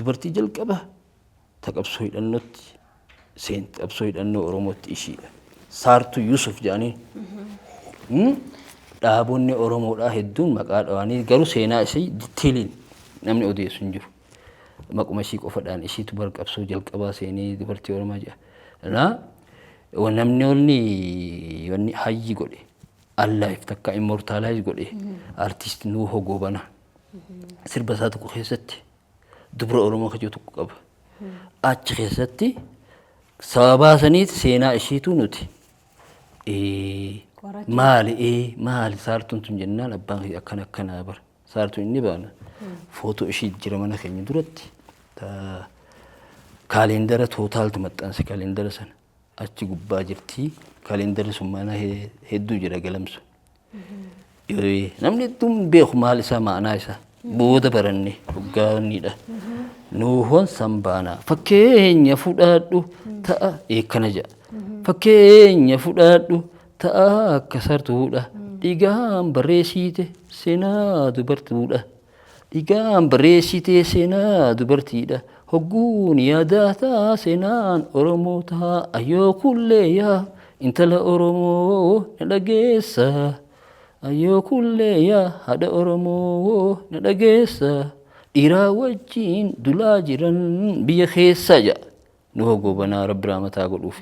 دبرتي جل كبه تقبسوي النوت سنت أبسوي أنه أروموت إشي صارت يوسف جاني دابوني أرومو لا هدون مقال أواني قالوا سينا إشي ديتيلين نمني أودي سنجر ماكو ماشيك أفدان إشي تبارك أبسو جل كبا سيني دبرتي أروما جا لا ونمني وني حي قولي الله يفتكا إمورتالايز قولي أرتيست نوهو قوبانا سير بساتكو خيستي دبر أرومو خجوتو قبا أتش خيستي sababa sanit seenaa ishiitu nuti maali saartuun tun jennaan abbaan akkana bar saartuun inni baana footoo ishii jira mana keenya duratti kaalendara tootaaltu maxxanse kaalendara sana achi gubbaa jirti kaalendara sun mana hedduu jira galamsu namni hedduun beeku maal isaa ma'anaa isaa booda baranne hoggaanidha nuuhoon sambaanaa fakkeenya fudhaadhu ta'a eekkana jedha fakkeenya fudhaadhu ta'a akka sartuudha dhigaan barreessite seenaa dubartuudha dhigaan barreessite seenaa dubartiidha hogguun yaadataa seenaan oromoo ta'a ayyoo kullee yaa intala oromoo na dhageessa ayyoo kullee yaa haadha oromoo na dhageessa dhiiraa wajjiin dulaa jiran biyya keessa jedha nuhoo goobanaa rabbi raamaa godhuufi